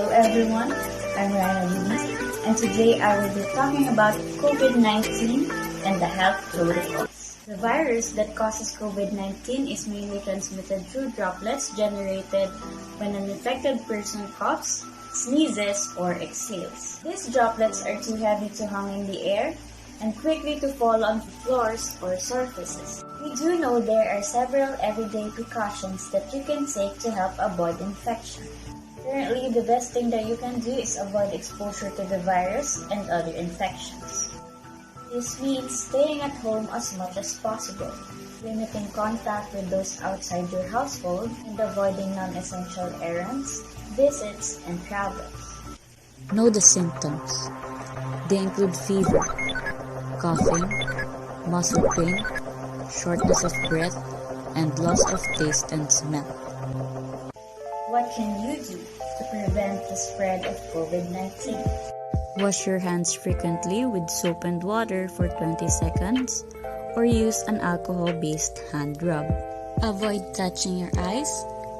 Hello everyone, I'm Ramos and today I will be talking about COVID-19 and the health protocols. The virus that causes COVID-19 is mainly transmitted through droplets generated when an infected person coughs, sneezes, or exhales. These droplets are too heavy to hang in the air and quickly to fall on floors or surfaces. We do know there are several everyday precautions that you can take to help avoid infection. Currently, the best thing that you can do is avoid exposure to the virus and other infections. This means staying at home as much as possible, limiting contact with those outside your household, and avoiding non-essential errands, visits, and travels. Know the symptoms. They include fever, coughing, muscle pain, shortness of breath, and loss of taste and smell. What can you do to prevent the spread of COVID-19? Wash your hands frequently with soap and water for 20 seconds or use an alcohol-based hand rub. Avoid touching your eyes,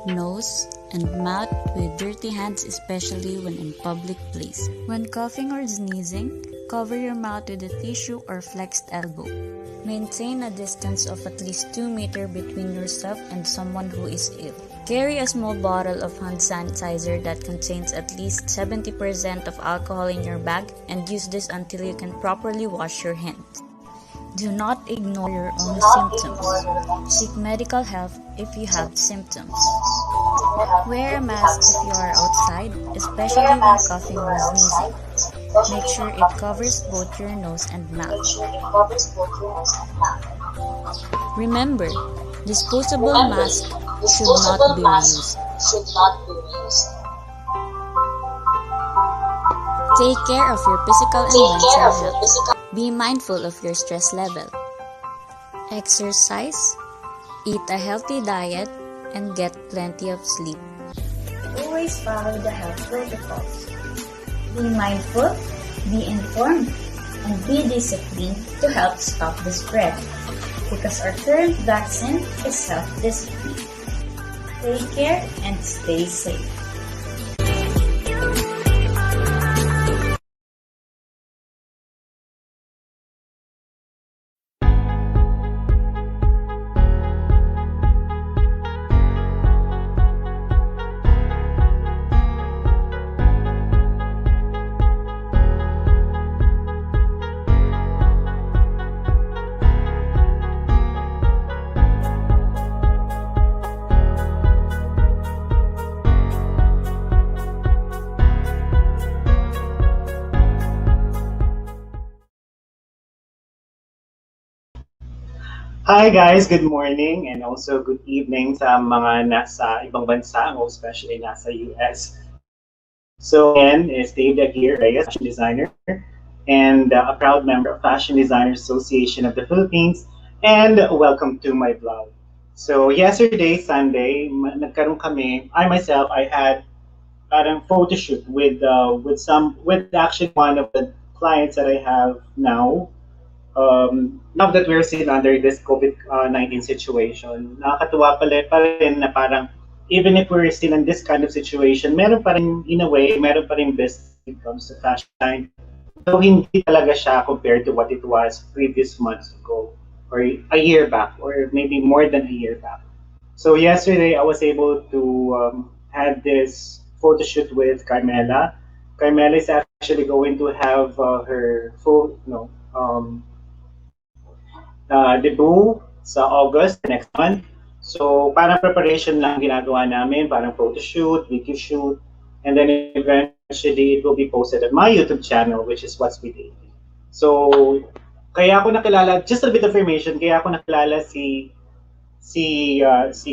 nose, and mouth with dirty hands, especially when in public places. When coughing or sneezing, cover your mouth with a tissue or flexed elbow. Maintain a distance of at least 2 meters between yourself and someone who is ill. Carry a small bottle of hand sanitizer that contains at least 70% of alcohol in your bag and use this until you can properly wash your hands. Do not ignore your own symptoms. Seek medical help if you have symptoms. Wear a mask if you are outside, especially when coughing or sneezing. Make sure it covers both your nose and mouth. Remember, disposable masks should not be reused. Take care of your physical and mental health. Be mindful of your stress level. Exercise, eat a healthy diet, and get plenty of sleep. Always follow the health protocols. Be mindful, be informed, and be disciplined to help stop the spread. Because our current vaccine is self-discipline. Take care and stay safe. Hi guys, good morning and also good evening sa mga nasa ibang bansa, especially nasa US. So again, is Dave Lee Haute Couture, fashion designer and a proud member of Fashion Designers Association of the Philippines, and welcome to my blog. So yesterday, Sunday, nagkaroon kami, I had parang photo shoot with actually one of the clients that I have now. Now that we're still under this COVID-19 situation, nakakatuwa pa rin na parang even if we're still in this kind of situation, meron pa rin, in a way, meron pa rin business when it comes to fashion design. So hindi talaga siya compared to what it was previous months ago or a year back or maybe more than a year back. So yesterday I was able to have this photo shoot with Carmela. Carmela is actually going to have her full, debut sa August next month. So parang preparation lang ginagawa namin, parang photo shoot, video shoot, and then eventually it will be posted on my YouTube channel, which is What's with DAVE. So kaya ako nakilala, just a bit of information, kaya ako nakilala si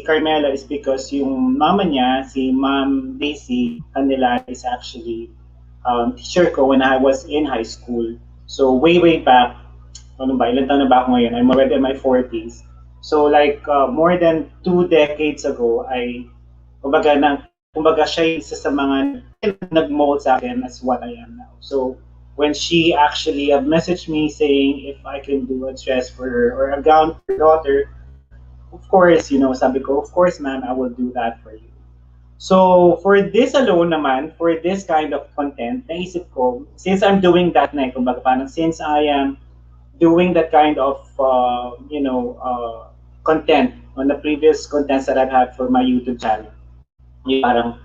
Carmela is because yung mama niya, si Ma'am Daisy, kanila is actually teacher ko when I was in high school. So way back, ilan taon na ba ako ngayon? I'm already in my 40s. So like more than 2 decades ago, kumbaga siya isa sa mga nag-mold sa akin as what I am now. So when she actually messaged me saying if I can do a dress for her or a gown for her daughter, of course, sabi ko, of course, ma'am, I will do that for you. So, for this alone naman, for this kind of content, naisip ko, since I'm doing that na, kumbaga parang since I am doing that kind of, content on the previous contents that I've had for my YouTube channel, yung parang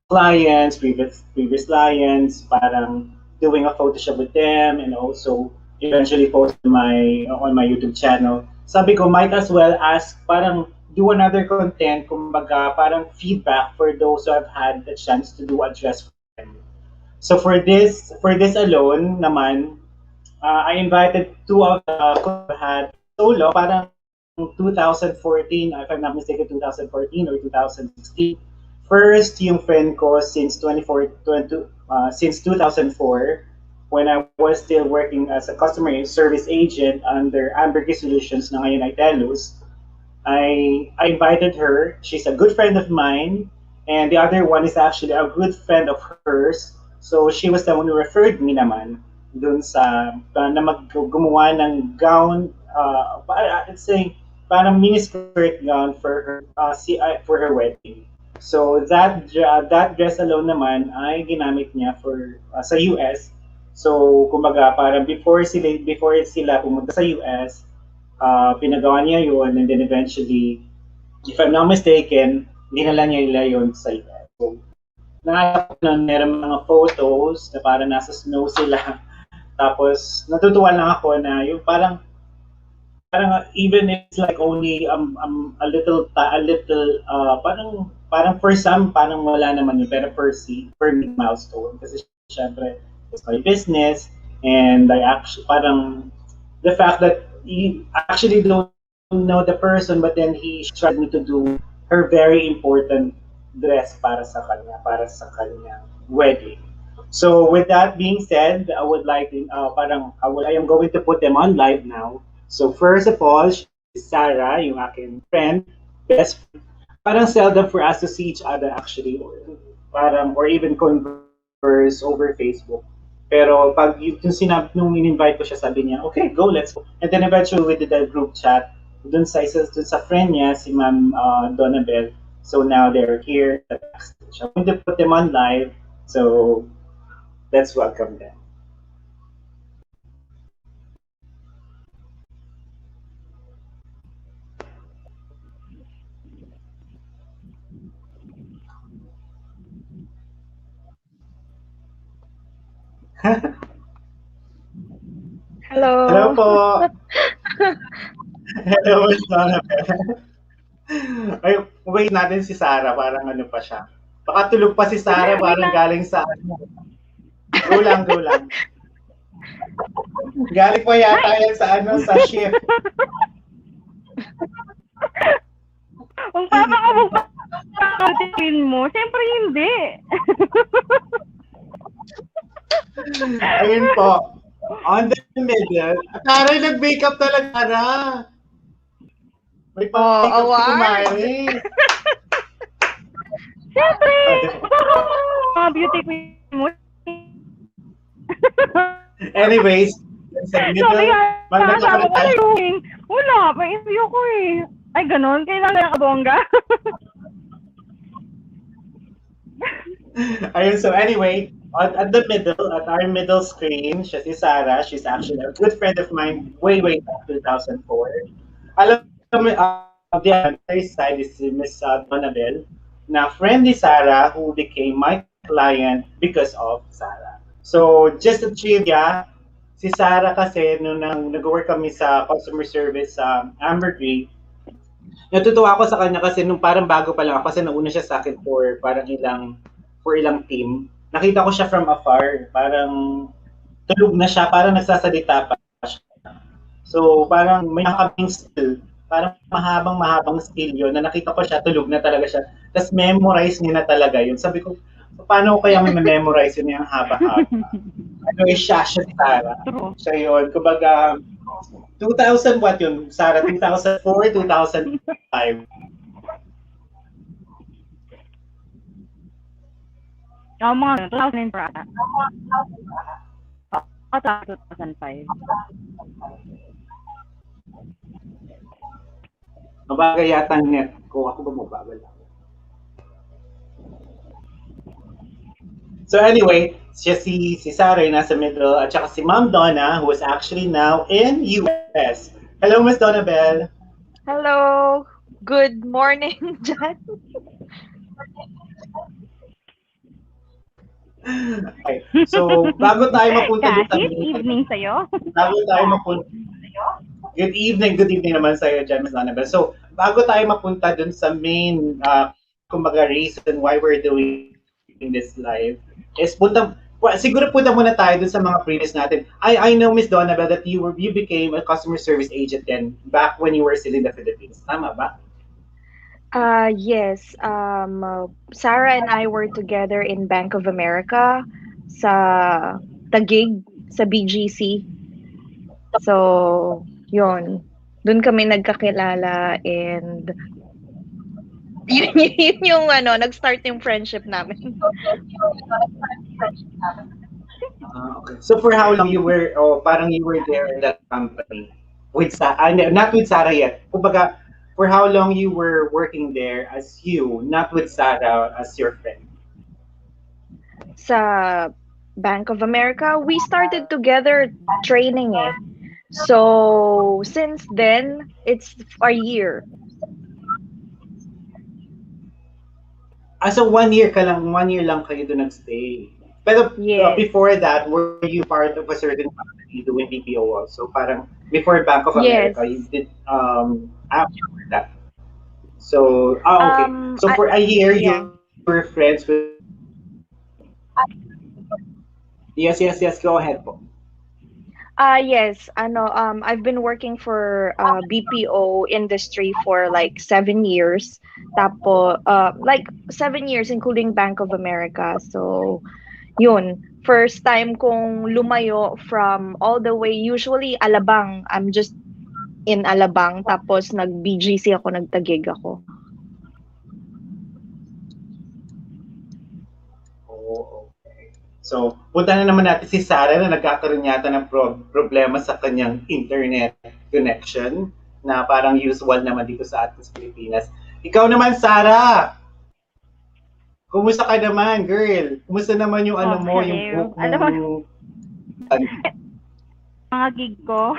clients, previous clients, parang doing a Photoshop with them, and also eventually post on my YouTube channel. Sabi ko, might as well ask, parang do another content, kumbaga, parang feedback for those who have had the chance to do a dress for them. So for this alone naman, I invited two of the who had solo, parang 2014, if I'm not mistaken, 2014 or 2016. First, yung friend ko since 2004, when I was still working as a customer service agent under Amberkey Solutions na ngayon ay Telus. I invited her. She's a good friend of mine, and the other one is actually a good friend of hers. So she was the one who referred me naman dun sa na gumawa ng gown, let's say parang miniskirt gown for her for her wedding. So that dress alone naman ay ginamit niya for sa US. So kumbaga parang before sila pumunta sa US, pinagawa niya yun, and then eventually, if I'm not mistaken, dinala niya nila yun sa US. So, nakakita ko na meron mga photos na parang nasa snow sila. Tapos, natutuwa lang ako na yung parang even if it's like only parang for some parang wala naman yun, pero per me milestone kasi syempre it's my business, and I actually parang the fact that he actually don't know the person, but then he tried me to do her very important dress para sa kanya wedding. So with that being said, I would like to, I am going to put them on live now. So first of all, she's Sarah, yung aking friend, best friend. Parang seldom for us to see each other actually, or even converse over Facebook. Pero pag yung nung in-invite ko siya, sabi niya, okay, go, let's go. And then eventually we did a group chat dun sa friend niya, si Ma'am Donabel. So now they're here. I'm going to put them on live. So let's welcome them. Hello Hello. po. Hello, Ms. Donabel. Ay, wait natin si Sarah, parang ano pa siya. Baka tulog pa si Sarah, Wait parang lang. galing sa ano. Go lang, go lang. Galing pa yata yan sa ano, sa shift. Kung papakabog pa ang mo, siyempre hindi. Ayun po. On the middle. Taray, nag-makeup talaga na. May pang-makeup si award. Kumari. Siyempre. Mga beauty queen mo. Anyways, sa Sabi middle, nga, kasama ko tayo. wala, may interview ko eh. Ay, ganun. Kailangan na nakabongga. Ayun, so anyway, at the middle, at our middle screen, siya si Sarah. She's actually a good friend of mine way back 2004. Alam mo, the other side is si Miss Donabel, na friend ni Sarah who became my client because of Sarah. So, just a trivia, si Sarah kasi nung nag-work kami sa customer service sa Ambergris, natutuwa ako sa kanya kasi nung parang bago pa lang ako, kasi nauna siya sa akin for ilang team. Nakita ko siya from afar, parang tulog na siya, parang nagsasalita pa siya. So parang may nakabing skill, parang mahabang skill yun, na nakita ko siya, tulog na talaga siya. Tapos memorize niya na talaga yun. Sabi ko, paano ko kaya may memorize yun yung haba-haba? Ano siya si Sarah. Siya yun. Kumbaga, 2000 what yun? Sarah, 2004, 2005. Mga 2004 ata. Ata 2005. Mabagal yata ang net ko. Ako ba mabagal ako? So anyway, si Sarah ay nasa middle at saka si Ma'am Donna who is actually now in US. Hello, Miss Donabel. Hello. Good morning, Jan. Okay. So, bago tayo mapunta dun sa Kahit main, evening sa'yo. bago tayo mapunta, good evening naman sa'yo dyan, Miss Donabel. So, bago tayo mapunta dun sa main, kumbaga, reason why we're doing this live, is siguro punta muna tayo dun sa mga previous natin. I know, Miss Donabel, that you became a customer service agent then back when you were still in the Philippines. Tama ba? Yes. Sarah and I were together in Bank of America sa Taguig, sa BGC. So, yun. Doon kami nagkakilala and yun yung nag-start yung friendship namin. Okay. So for how long you were, parang you were there in that company? With not with Sarah yet. Kumbaga, for how long you were working there as you, not with Sarah as your friend? Sa Bank of America, we started together training eh. So, since then, it's a year. So 1 year lang kayo doon nagstay. Pero Yes. before that, were you part of a certain company doing BPO also? Parang before Bank of Yes. America, you did after that. So, okay. So for a year, you yeah. were friends with. Yes. Go ahead po. Yes, I've been working for BPO industry for like 7 years. Like 7 years including Bank of America. So, yun. First time kong lumayo from all the way, usually Alabang. I'm just in Alabang. Tapos nag-BGC ako, nagtagig ako. Oo, okay. So, punta na naman natin si Sarah na nagkakaroon yata ng problema sa kanyang internet connection na parang usual naman dito sa ating Pilipinas. Ikaw naman, Sarah! Kumusta ka naman, girl? Kumusta naman yung ano mo, yung Hello. book Alam mo, mong... mga gig ko.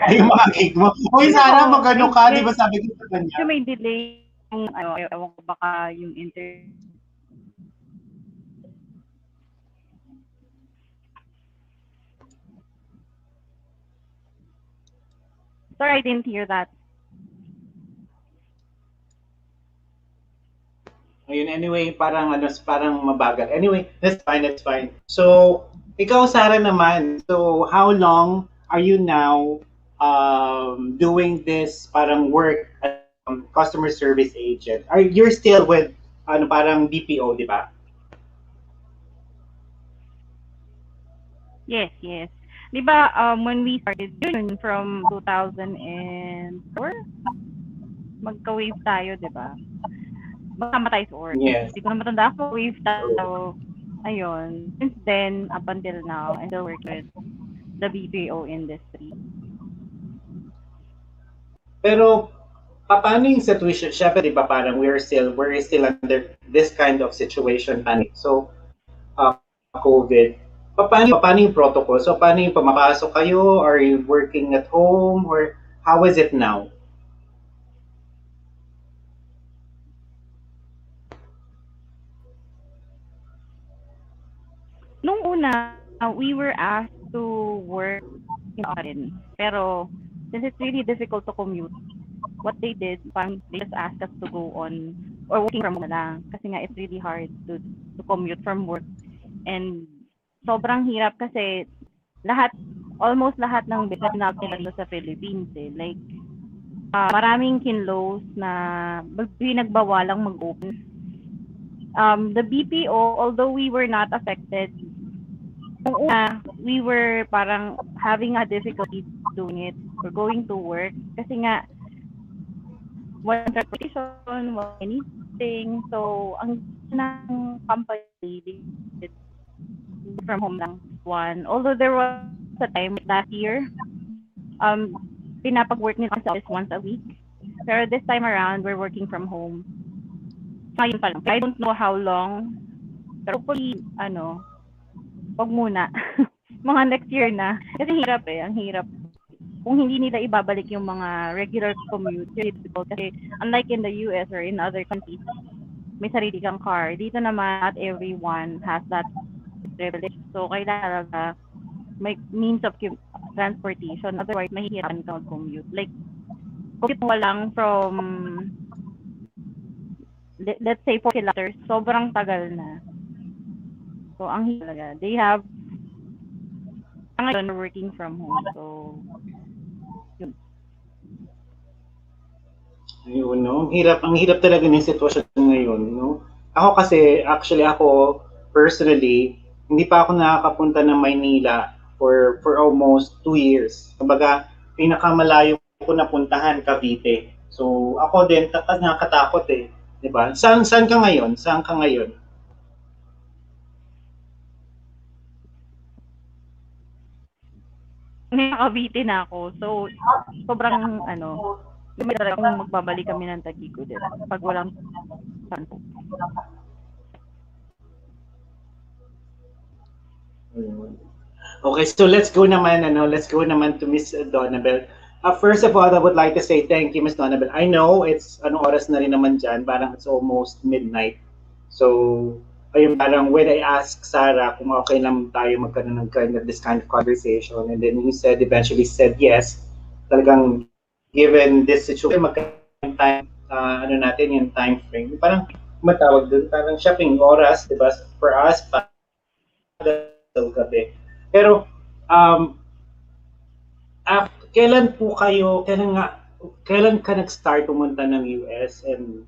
Ay, yung mga gig mo. Uy, Sarah, magano ka? Di ba sabi ko sa kanya? Medyo may delay yung, ewan ko baka yung Sorry, I didn't hear that. Ayun, anyway, parang mabagal. Anyway, that's fine. So, ikaw, Sarah naman. So, how long are you now doing this parang work as customer service agent? You're still with parang BPO, di ba? Yes. Di ba, when we started yun from 2004, magka-wave tayo, di ba? Magkama tayo sa org. Yes. Hindi ko na matanda ako wave tayo. Ayun. Since then, up until now, I still work with the BPO industry. Pero, paano yung situation? Syempre, di ba, parang we're still under this kind of situation, panic. So, COVID. Paano yung protocol? So, paano yung pumapasok kayo? Are you working at home? Or how is it now? Nung una, we were asked to work in office. Pero, since it's really difficult to commute, what they did, parang they just asked us to go on or working from home na lang. Kasi nga, it's really hard to commute from work. And sobrang hirap kasi almost lahat ng business natin sa Philippines eh. Like, maraming kinlos na pinagbawalang mag-open. The BPO, although we were not affected, we were parang having a difficulty doing it or going to work kasi nga walang transportation, walang anything. So, ang ng company did from home lang one. Although there was a time last year, pinapag-work nila sa office once a week. Pero this time around, we're working from home. ngayon pa lang. I don't know how long, pero hopefully, wag muna. Mga next year na. Kasi hirap ang hirap. Kung hindi nila ibabalik yung mga regular commute, it's difficult kasi unlike in the US or in other countries, may sarili kang car. Dito naman, not everyone has that privilege. So, kailangan talaga may means of transportation. Otherwise, mahihirapan ka mag-commute. Like, commute mo lang from, let's say, 4 kilometers, sobrang tagal na. So, ang hirap talaga. They have, ngayon, working from home. So, yun. Ayun, no? Ang hirap talaga ng sitwasyon ngayon, no? Ako kasi, actually ako, personally, hindi pa ako nakakapunta ng Maynila for almost 2 years. Kumbaga, pinakamalayo ko napuntahan, Cavite. So, ako din, nakakatakot eh. Diba? Saan ka ngayon? Saan ka ngayon? Nakakabiti na ako. So, sobrang, may talagang magbabalik kami ng Taguig din pag walang sanpo. Okay, so let's go naman to Miss Donabel. First of all, I would like to say thank you, Miss Donabel. I know it's oras na rin naman dyan, parang it's almost midnight. So, ayun, parang when I asked Sarah kung okay lang tayo magkaroon ng this kind of conversation, and then you eventually said yes, talagang given this situation, magkaroon time, natin yung time frame. Parang matawag dun, parang shopping oras, di ba? For us, gabi. Pero, kailan ka nag-start pumunta ng US? And,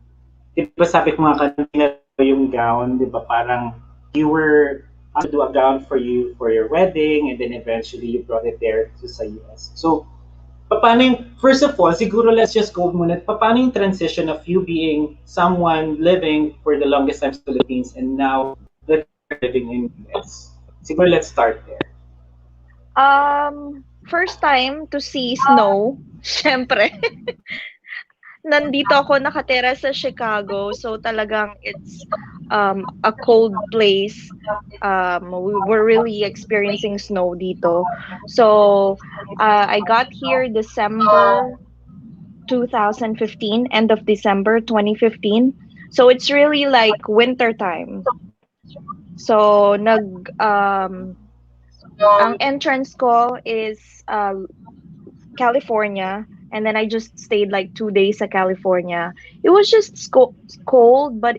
di ba sabi ko nga kanina yung gown, di ba parang you were to do a gown for you for your wedding, and then eventually you brought it there to sa US. So, first of all, siguro let's just go muna, paano yung transition of you being someone living for the longest time in the Philippines and now living in US? Siguro let's start there. First time to see snow, syempre. Nandito ako nakatira sa Chicago, so talagang it's a cold place. We're really experiencing snow dito. So, I got here December 2015, end of December 2015. So it's really like winter time. So ang entrance ko is California, and then I just stayed like 2 days sa California. It was just cold, but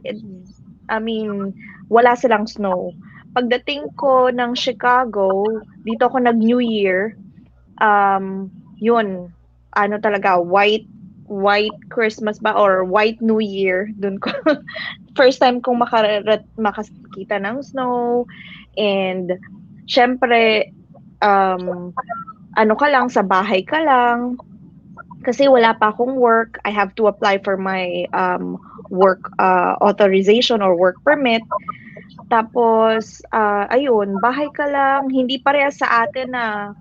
wala silang snow. Pagdating ko ng Chicago, dito ako nag-New Year. Yun, talaga, white Christmas ba or white New Year. Dun ko first time kong makakita ng snow, and syempre ka lang, sa bahay ka lang kasi wala pa akong work. I have to apply for my work authorization or work permit. Tapos ayun, bahay ka lang, hindi parehas sa atin na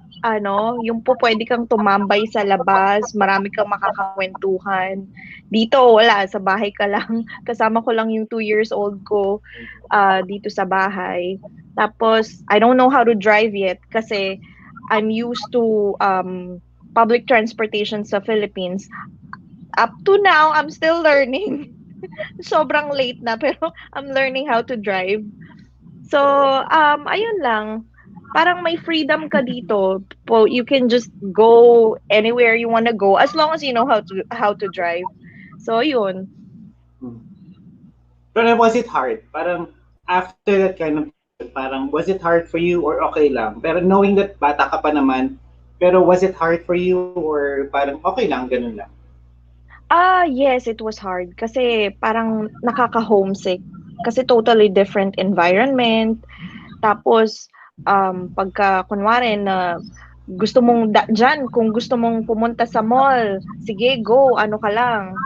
yung pwede kang tumambay sa labas, marami kang makakakwentuhan. Dito wala, sa bahay ka lang. Kasama ko lang yung 2 years old ko dito sa bahay. Tapos I don't know how to drive yet kasi I'm used to public transportation sa Philippines. Up to now, I'm still learning. Sobrang late na, pero I'm learning how to drive. So, ayun lang. Parang may freedom ka dito. You can just go anywhere you want to go as long as you know how to drive. So, yun. Pero was it hard? Parang after that kind of, parang was it hard for you or okay lang? Pero knowing that bata ka pa naman, pero was it hard for you or parang okay lang, ganun lang? Yes, it was hard kasi parang nakaka-homesick kasi totally different environment. Tapos pagka kunwari na gusto mong dyan, kung gusto mong pumunta sa mall, sige, go, ka lang.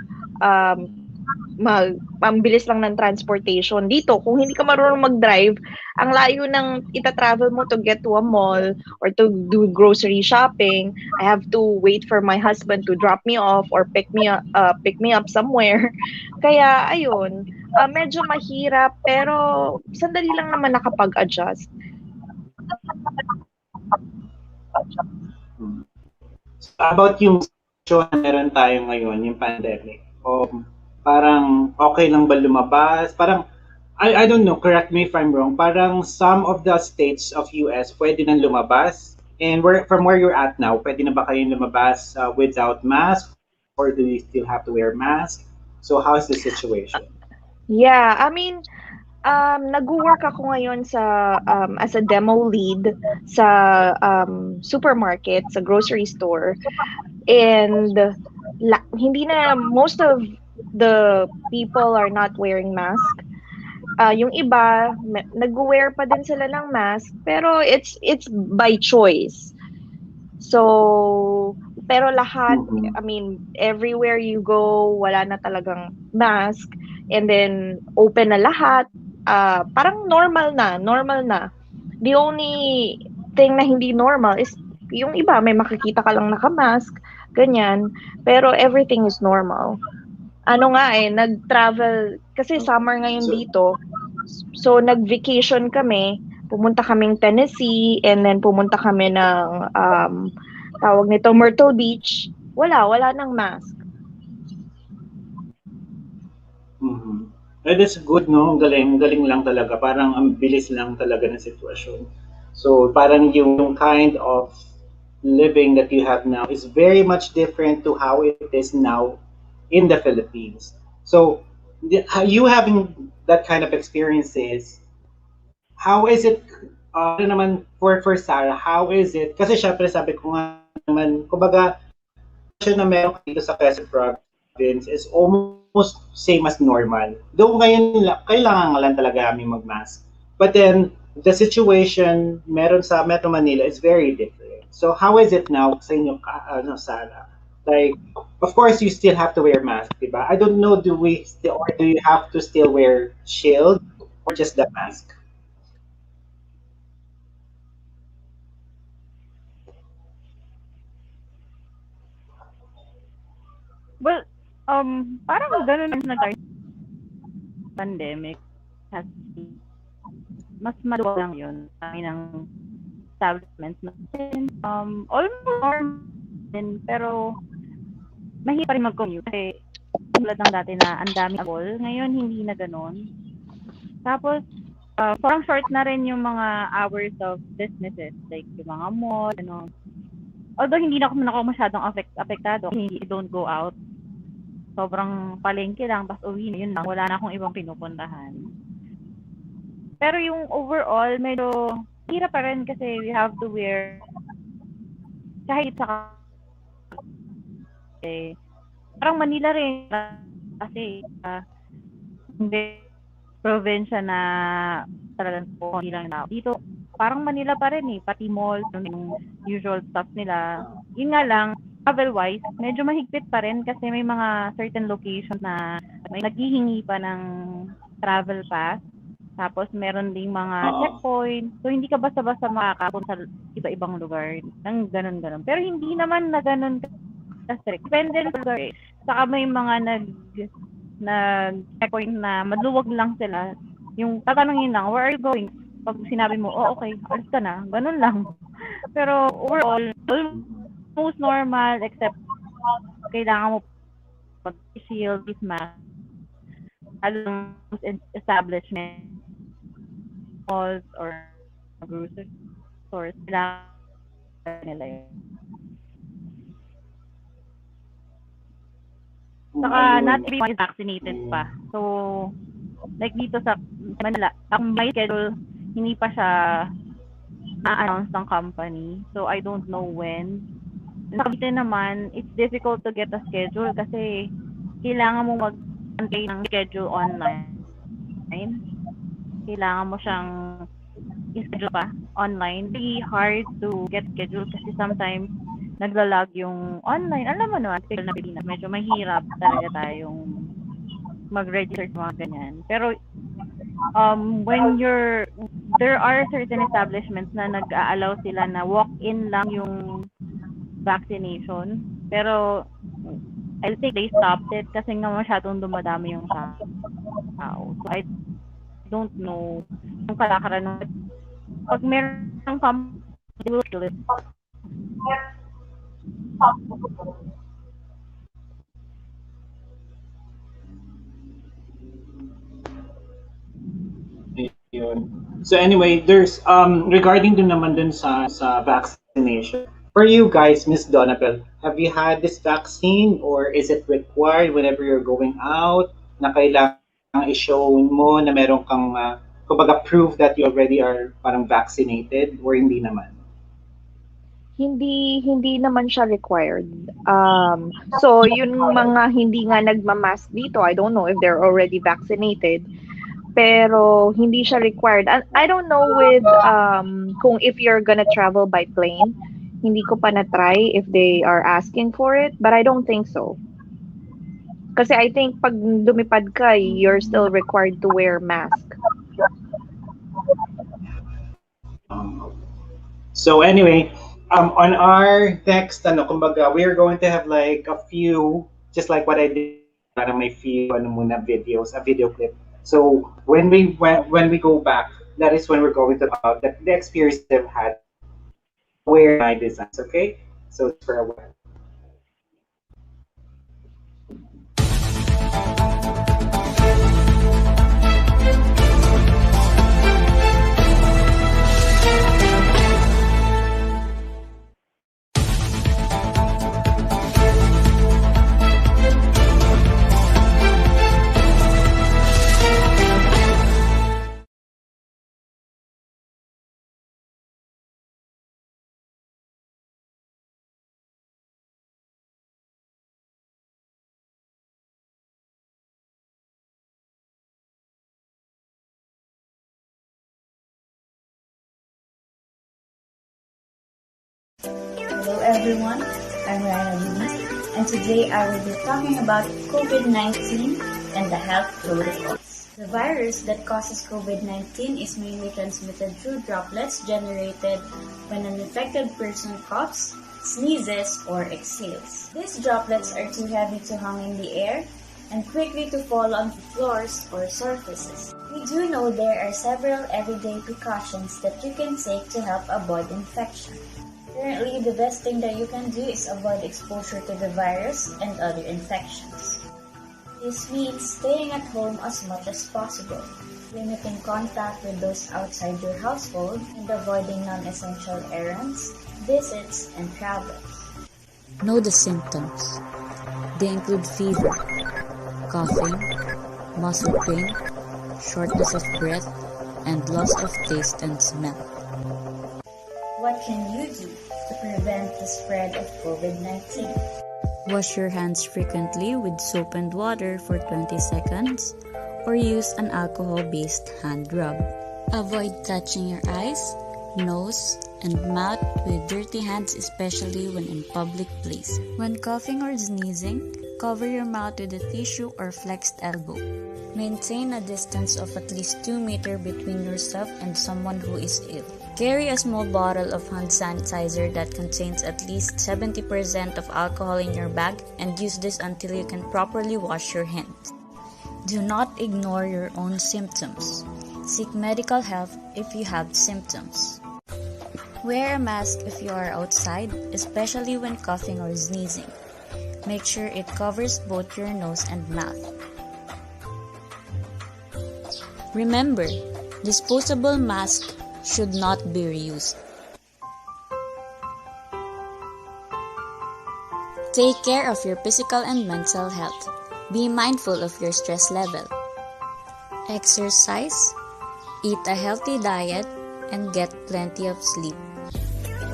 Pambilis lang ng transportation. Dito, kung hindi ka marunong mag-drive, ang layo ng ita-travel mo to get to a mall or to do grocery shopping. I have to wait for my husband to drop me off or pick me up somewhere. Kaya, ayun, medyo mahirap pero sandali lang naman nakapag-adjust. So, about yung situation na meron tayo ngayon, yung pandemic, parang okay lang ba lumabas? Parang, I don't know, correct me if I'm wrong, parang some of the states of US pwede nang lumabas. And from where you're at now, pwede na ba kayong lumabas without mask? Or do you still have to wear mask? So, how's the situation? Yeah, I mean, nag-work ako ngayon sa as a demo lead sa supermarket, sa grocery store. And hindi na, most of the people are not wearing mask. Yung iba, nag-wear pa din sila ng mask, pero it's by choice. So, pero lahat, Mhm. I mean, everywhere you go, wala na talagang mask. And then, open na lahat. Parang normal na. The only thing na hindi normal is yung iba, may makikita ka lang naka-mask, ganyan. Pero everything is normal. Ano nga nag-travel, kasi summer ngayon So, dito. So, nag-vacation kami. Pumunta kaming Tennessee and then pumunta kami ng tawag nito Myrtle Beach. Wala nang mask. mhm. That is good, no? Ang galing lang talaga. Parang ang bilis lang talaga ng sitwasyon. So, parang yung kind of living that you have now is very much different to how it is now in the Philippines. So, you having that kind of experiences, how is it, ano naman, for Sarah, how is it, kasi syempre sabi ko nga naman, kumbaga, siya na meron dito sa Quezon Province is almost same as normal. Though ngayon, kailangan nga lang talaga kami mag-mask. But then, the situation meron sa Metro Manila is very different. So, how is it now sa inyo, Sarah? Like, of course, you still have to wear mask, diba? I don't know, do we still, or do you have to still wear shield or just the mask? Well, parang ganun na tayo pandemic has mas maluwag lang yun. Kami ng establishments natin. Almost normal din, pero mahirap pa rin mag-commute kasi tulad ng dati na ang daming abol. Ngayon, hindi na ganun. Tapos, parang short na rin yung mga hours of businesses, like yung mga mall, ano. Although hindi na ako masyadong apektado, hindi don't go out. Sobrang palengke lang, tapos uwi na yun lang. Wala na akong ibang pinupuntahan. Pero yung overall, medyo hirap pa rin kasi we have to wear kahit sa parang Manila rin kasi hindi probinsya na talagang hindi lang na dito. Parang Manila pa rin pati malls, yung usual stuff nila. Yun nga lang, travel-wise, medyo mahigpit pa rin kasi may mga certain locations na may naghihingi pa ng travel pass. Tapos meron ding mga checkpoint. So hindi ka basta-basta makakapunta sa iba-ibang lugar. Nang ganun-ganun. Pero hindi naman na ganun ka-strict. Depende sa lugar Saka may mga checkpoint na maluwag lang sila. Yung tatanungin lang, where are you going? Pag sinabi mo, oh okay, alis ka na. Ganun lang. Pero overall, almost normal except kailangan mo pag-shield, mask, along establishment, malls or grocery stores, kailangan nila yun. Saka not everyone is vaccinated pa. So, like dito sa Manila, ang my schedule, hindi pa siya na-announce ng company. So, I don't know when. Sa Cavite naman, it's difficult to get a schedule kasi kailangan mo mag-antay ng schedule online. Kailangan mo siyang i-schedule pa online. Really hard to get schedule kasi sometimes naglalag yung online. Alam mo naman, na Pilipinas, medyo mahirap talaga tayong mag-register sa mga ganyan. Pero when there are certain establishments na nag-a-allow sila na walk-in lang yung vaccination. Pero I think they stopped it kasi nga masyadong dumadami yung tao. tao. So, I don't know yung kalakaran ng pag meron ng company, they will feel it. Ayun. So anyway, there's regarding dun naman dun sa vaccination. For you guys, Miss Donabel, have you had this vaccine or is it required whenever you're going out na kailangan i-show mo na meron kang kumbaga proof that you already are parang vaccinated or hindi naman? Hindi naman siya required. So yung mga hindi nga nagma-mask dito, I don't know if they're already vaccinated, pero hindi siya required. And I don't know with kung if you're gonna travel by plane, hindi ko pa na-try if they are asking for it, but I don't think so. Kasi I think pag lumipad ka, you're still required to wear mask. So anyway, on our next, kumbaga, we are going to have like a few, just like what I did, parang may few, muna videos, a video clip. So when we go back, that is when we're going to talk about the experience they've had, where my designs, okay? So it's for a while. Hello everyone, I'm Lee, and today I will be talking about COVID-19 and the health protocols. The virus that causes COVID-19 is mainly transmitted through droplets generated when an infected person coughs, sneezes, or exhales. These droplets are too heavy to hang in the air and quickly to fall on floors or surfaces. We do know there are several everyday precautions that you can take to help avoid infection. Currently, the best thing that you can do is avoid exposure to the virus and other infections. This means staying at home as much as possible, limiting contact with those outside your household, and avoiding non-essential errands, visits, and travels. Know the symptoms. They include fever, coughing, muscle pain, shortness of breath, and loss of taste and smell. What can you do to prevent the spread of COVID-19? Wash your hands frequently with soap and water for 20 seconds or use an alcohol-based hand rub. Avoid touching your eyes, nose, and mouth with dirty hands, especially when in public place. When coughing or sneezing, cover your mouth with a tissue or flexed elbow. Maintain a distance of at least 2 meters between yourself and someone who is ill. Carry a small bottle of hand sanitizer that contains at least 70% of alcohol in your bag and use this until you can properly wash your hands. Do not ignore your own symptoms. Seek medical help if you have symptoms. Wear a mask if you are outside, especially when coughing or sneezing. Make sure it covers both your nose and mouth. Remember, disposable masks should not be reused. Take care of your physical and mental health. Be mindful of your stress level. Exercise, eat a healthy diet, and get plenty of sleep.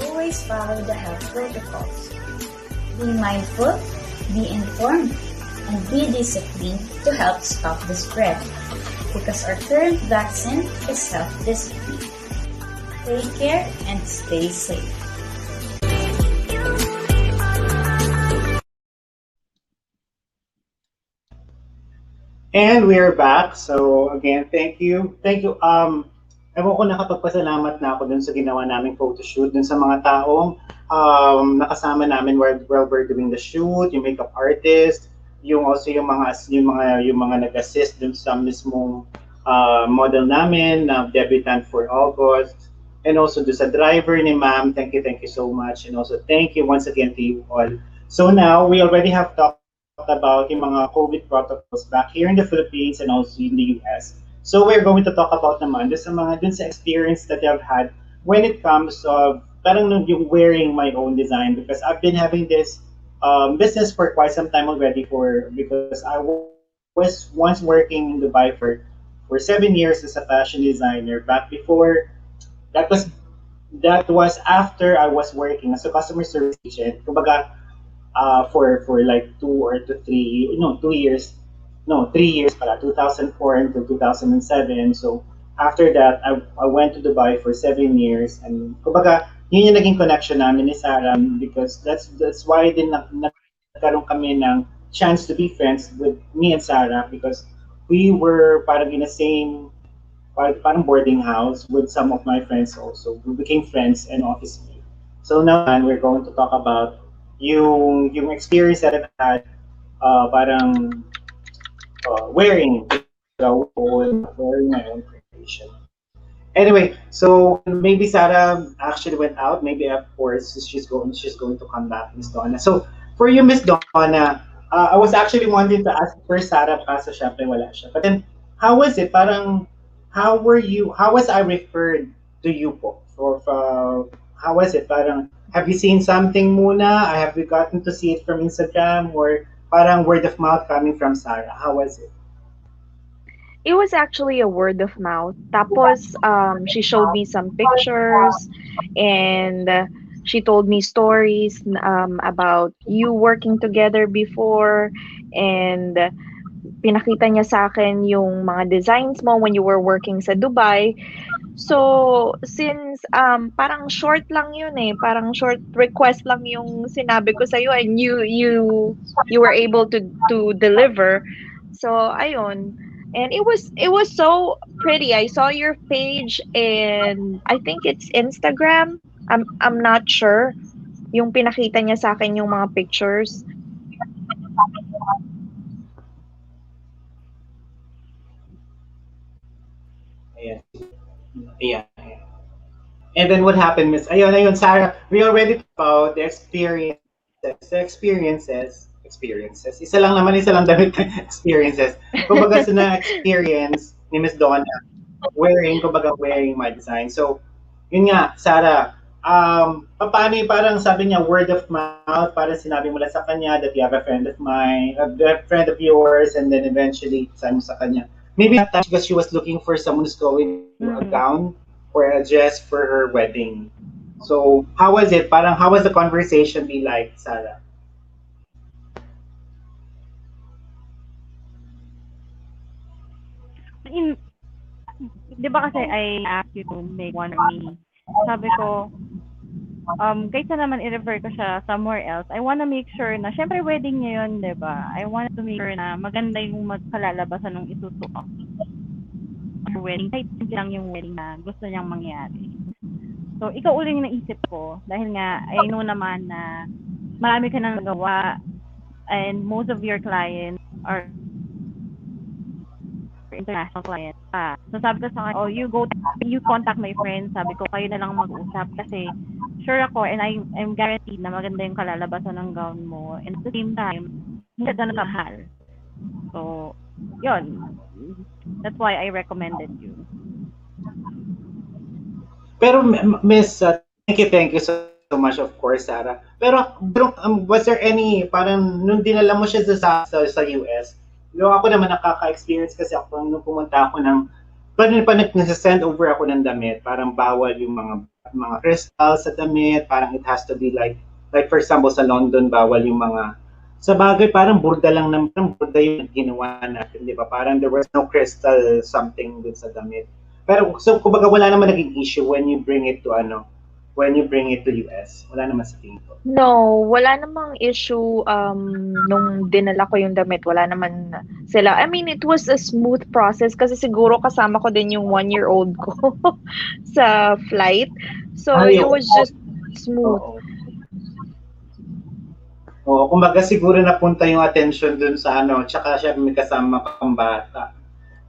Always follow the health protocols. Be mindful, be informed, and be disciplined to help stop the spread. Because our current vaccine is self-discipline. Take care and stay safe. And we are back. So again, thank you. Thank you. Ewan ko nakapagpasalamat na ako dun sa ginawa naming photoshoot, dun sa mga taong nakasama namin while we're doing the shoot, yung makeup artist, yung also yung mga nag-assist dun sa mismong model namin na debutant for August. And also do sa driver ni ma'am, thank you so much. And also thank you once again to you all. So now we already have talked about yung mga COVID protocols back here in the Philippines and also in the US. So we're going to talk about naman dun sa experience that I've had when it comes of parang yung wearing my own design, because I've been having this business for quite some time already, because I was once working in Dubai for 7 years as a fashion designer. Back before that was after I was working as a customer service agent. Kumbaga, for like 2 or 3 no 2 years, no 3 years pala, 2004 until 2007. So after that, I went to Dubai for 7 years, and kumbaga yun yung naging connection namin ni Sarah, because that's why din nagkaroon kami ng chance to be friends with me and Sarah, because we were parang in the same parang boarding house with some of my friends also. We became friends and office mates. So now naman, we're going to talk about yung experience that I've had, parang wearing wearing my own creation. Anyway, so maybe Sarah actually went out. Maybe of course she's going to come back, Miss Donna. So for you, Miss Donna, I was actually wanting to ask first Sarah, kaso syempre wala siya. But then, how was it? Parang how were you? How was I referred to you po? For how was it? Parang have you seen something muna? Have you gotten to see it from Instagram, or parang word of mouth coming from Sarah? How was it? It was actually a word of mouth. Tapos, she showed me some pictures and she told me stories about you working together before, and pinakita niya sa akin yung mga designs mo when you were working sa Dubai. So, since parang short lang yun eh, parang short request lang yung sinabi ko sa iyo, and you were able to deliver. So, ayun. And it was so pretty. I saw your page and I think it's Instagram. I'm not sure. Yung pinakita niya sa akin yung mga pictures. Ayan. Ayan. And then what happened, Miss? Ayun, Sarah. We already talked about the experiences. Isa lang damit experiences. Kumbaga sa na-experience ni Miss Donna wearing my design. So, yun nga, Sarah, paano yung parang sabi niya, word of mouth, parang sinabi mo lang sa kanya that you have a friend of mine, a friend of yours, and then eventually, sabi mo sa kanya. Maybe that time because she was looking for someone who's going to a Mm-hmm. gown or a dress for her wedding. So, how was it? Parang, how was the conversation be like, Sarah? In, di ba kasi I asked you to make one for me. Sabi ko, kaysa naman i-refer ko siya somewhere else, I wanna make sure na, syempre wedding niya yun, di ba? I want to make sure na maganda yung magkalalabasan ng isusuot for wedding. Kahit simple lang yung wedding na gusto niyang mangyari. So, ikaw ulit yung naisip ko. Dahil nga, I know naman na marami ka nang nagawa and most of your clients are international clients pa. So, sabi ko sa kanya, oh, you contact my friends. Sabi ko, kayo na lang mag-usap kasi sure ako and I'm guaranteed na maganda yung kalalabasan ng gown mo. And at the same time, hindi ka ganun kamahal. So, yun. That's why I recommended you. Pero Miss, thank you so much, of course, Sarah. Pero was there any parang nung dinala mo siya sa US? Ako naman nakaka-experience kasi ako nung pumunta ako ng pa nag-send over ako ng damit, parang bawal yung mga crystal sa damit, parang it has to be like for example sa London bawal yung mga sa bagay parang burda yung ginawa natin, di ba? Parang there was no crystal something dun sa damit. Pero so kumbaga wala naman naging issue when you bring it to US. Wala naman sa tingin ko. No, wala namang issue nung dinala ko yung damit. Wala naman sila. I mean, it was a smooth process kasi siguro kasama ko din yung 1-year-old ko sa flight. So, Ay, it oo. was just smooth. Oo. Oo, kumbaga siguro napunta yung attention dun sa ano, tsaka siya may kasama pang bata.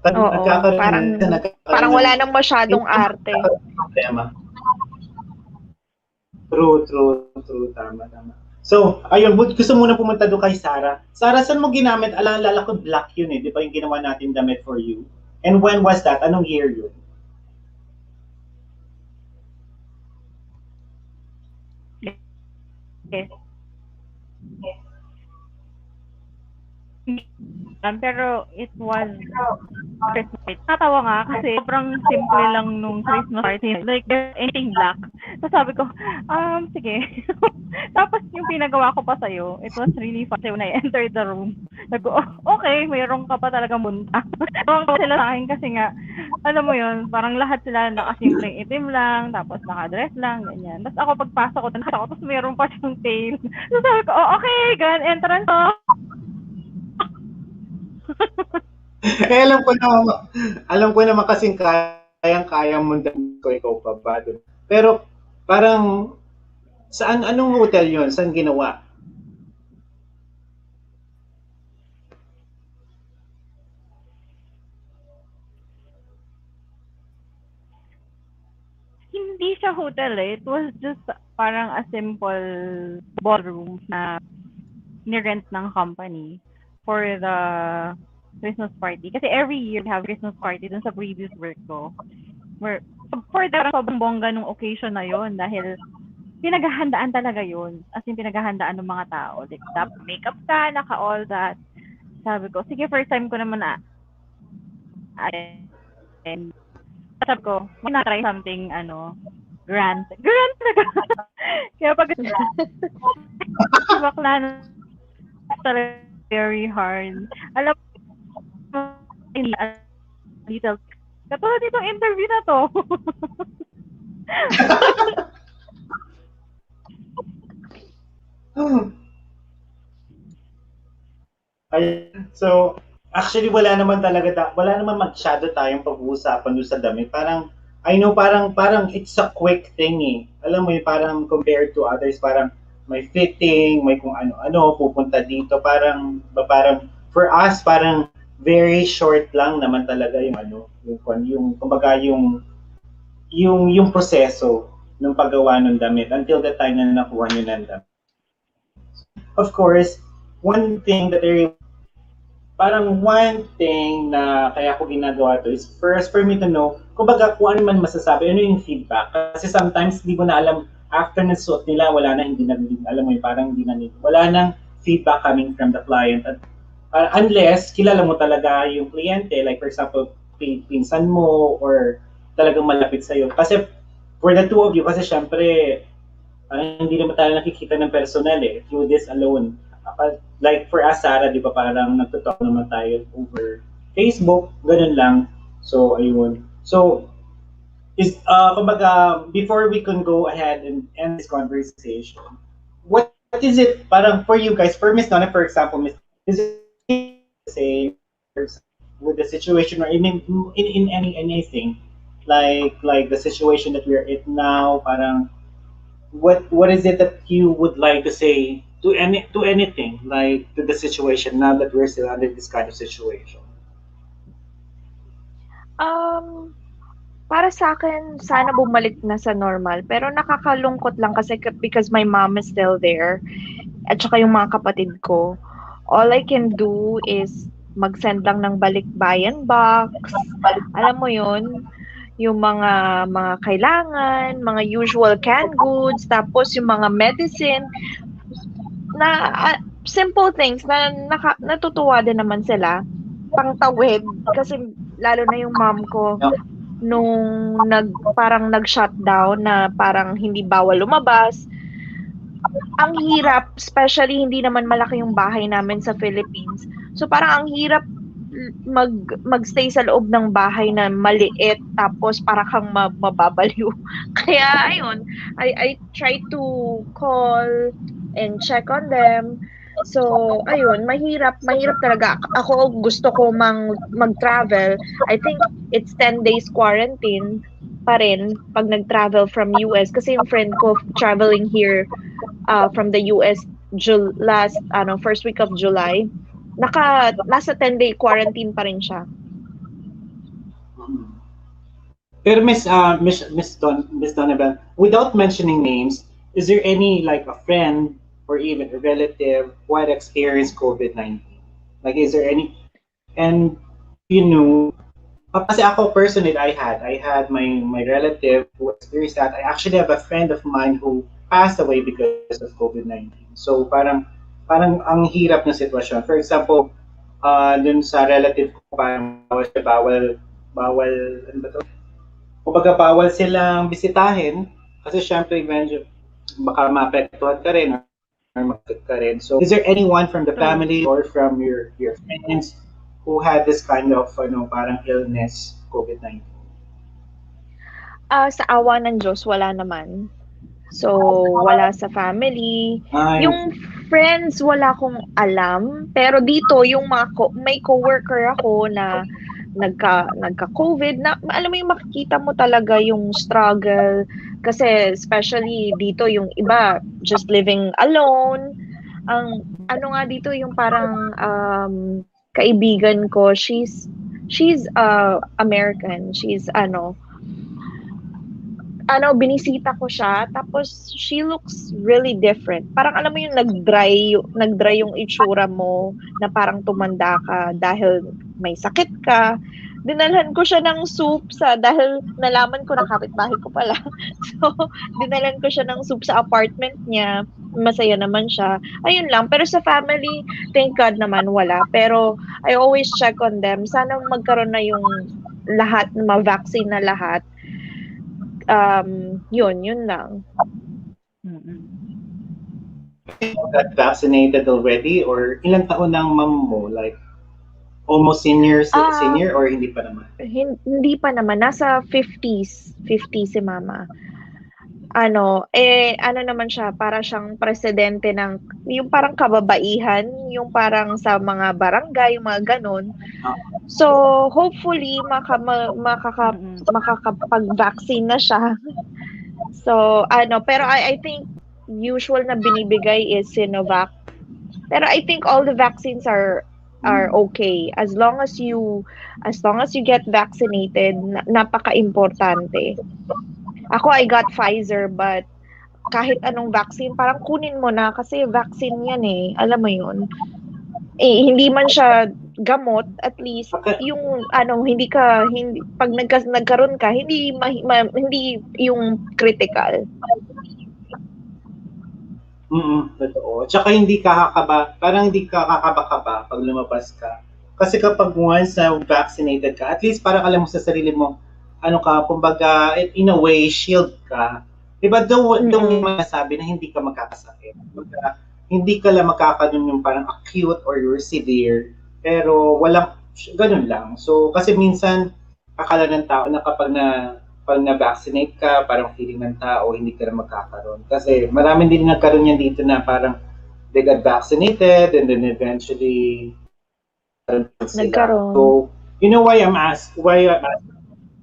Pag Oo, parang nagkakaroon ng wala nang masyadong arte. problema. True, tama. So, ayun, gusto muna pumunta doon kay Sarah. Sarah, saan mo ginamit? Alala ko black yun eh, di ba yung ginawa natin damit for you? And when was that? Anong year yun? Yes. Pero it was Christmas party. Natawa nga kasi sobrang simple lang nung Christmas party. Like, there's anything black. So sabi ko, sige. Tapos yung pinagawa ko pa sa'yo, it was really fun. So when I entered the room, nag-go, okay, mayroon ka pa talaga munta. Tawang sila sa akin kasi nga, alam mo yun, parang lahat sila nakasimpleng itim lang, tapos nakadress lang, ganyan. Tapos ako pagpasok ko, tapos mayroon pa siyang tail. So sabi ko, okay, gan, entrance ko. Eh, alam ko naman kasing kayang-kaya mo ko ikaw pa ba doon. Pero parang anong hotel yun? Saan ginawa? Hindi siya hotel eh. It was just parang a simple ballroom na ni-rent ng company for the Christmas party. Kasi every year we have Christmas party dun sa previous work ko. Where, for the sobrang bongga nung occasion na yon dahil pinaghahandaan talaga yun. As in, pinaghahandaan ng mga tao. Like, makeup ka, naka all that. Sabi ko, sige, first time ko naman na and sabi ko, why not try something, grand. Grand talaga. Kaya pag bakla na talaga very hard. Alam mo, little katulad ditong interview na to. So, actually wala naman masyado tayong pag-uusapan doon sa damit. Parang I know parang it's a quick thing eh. Alam mo yung parang compared to others, parang may fitting, may kung ano-ano pupunta dito, parang for us parang very short lang naman talaga yung kumbaga yung proseso ng paggawa ng damit until the time na nakuha niyo ng damit. Of course, one thing na kaya ko ginagawa to is first for me to know, kumbaga kung ano man masasabi, ano yung feedback. Kasi sometimes hindi mo na alam, after na suot nila, wala na, hindi na, alam mo yung parang hindi na, wala nang feedback coming from the client. At unless kilala mo talaga yung kliyente, like for example, pinsan mo or talagang malapit sa'yo. Kasi for the two of you, kasi syempre, hindi naman tayo nakikita ng personal eh, through this alone. Like for us, Sarah, di ba parang nagtutalk naman tayo over Facebook, ganun lang. So, ayun. So, kumbaga, before we can go ahead and end this conversation, what is it, parang for you guys, for Miss Donna, for example, is it the same with the situation or in anything, like the situation that we're in now, parang, what is it that you would like to say to anything, like to the situation now that we're still under this kind of situation? Para sa akin, sana bumalik na sa normal. Pero nakakalungkot lang kasi because my mom is still there. At saka yung mga kapatid ko. All I can do is mag-send lang ng balikbayan box. Alam mo yun, yung mga kailangan, mga usual canned goods, tapos yung mga medicine, na simple things na natutuwa din naman sila. Pangtawid, kasi lalo na yung mom ko, nung parang nag-shutdown na parang hindi bawal lumabas. Ang hirap, especially hindi naman malaki yung bahay namin sa Philippines. So parang ang hirap magstay sa loob ng bahay na maliit tapos para kang mababaliw. Kaya ayun, I try to call and check on them. So, ayun, mahirap talaga. Ako gusto ko mag-travel. I think it's 10 days quarantine pa rin pag nag-travel from US kasi yung friend ko traveling here from the US first week of July, nasa 10-day quarantine pa rin siya. Mm. Pero Miss Donabel, without mentioning names, is there any like a friend or even a relative who had experienced COVID-19? Like, is there any? And you know, kasi ako personally, I had my relative who experienced that. I actually have a friend of mine who passed away because of COVID-19. So parang ang hirap ng sitwasyon. For example, dun sa relative ko, parang bawal, ano ba to? Kumbaga bawal silang bisitahin kasi syempre medyo baka maapektuhan ka rin or makit ka rin. So, is there anyone from the True. family or from your friends who had this kind of parang illness, COVID-19? Sa awa ng Diyos, wala naman. So, wala sa family. Ay, Yung friends, wala akong alam. Pero dito, yung may coworker ako na nagka-COVID, na alam mo yung makikita mo talaga yung struggle. Kasi especially dito, yung iba, just living alone. Ang ano nga dito, yung parang kaibigan ko, she's American. She's binisita ko siya, tapos she looks really different. Parang alam mo yung nag-dry yung itsura mo, na parang tumanda ka dahil may sakit ka. Dinalhan ko siya ng soup dahil nalaman ko na kapitbahay ko pala. So, dinalhan ko siya ng soup sa apartment niya. Masaya naman siya. Ayun lang. Pero sa family, thank God naman wala. Pero I always check on them. Sana magkaroon na yung lahat, ma-vaccine na lahat. Yun lang. Mm-mm. got vaccinated already or ilang taon nang mom mo? Like, almost senior Ah, or hindi pa naman? hindi pa naman. Nasa 50s. 50 si mama. Ano naman siya, para siyang presidente ng, yung parang kababaihan, yung parang sa mga barangay, yung mga ganun. Ah, So, hopefully, Mm-mm. makakapag-vaccine na siya. So, pero I think usual na binibigay is Sinovac. Pero I think all the vaccines are mm. okay as long as you get vaccinated, napaka-importante. Ako, I got Pfizer, but kahit anong vaccine, parang kunin mo na kasi vaccine yan eh. Alam mo yun? Hindi man siya gamot, at least Baka, yung hindi pag nagkaroon ka, hindi yung critical. totoo. Tsaka hindi parang hindi ka kakaba-kaba pag lumabas ka. Kasi kapag once na vaccinated ka, at least parang alam mo sa sarili mo, ano ka, kumbaga, in a way, shield ka. Diba, daw may Mm. masasabi na hindi ka magkakasakit. Kumbaga, hindi ka lang magkakaroon yung parang acute or your severe, pero walang, ganun lang. So, kasi minsan, akala ng tao na pag na-vaccinate ka, parang feeling ng tao, hindi ka na magkakaroon. Kasi marami din nagkaroon yan dito na parang they got vaccinated and then eventually sila. Nagkaroon. So, you know why I'm asking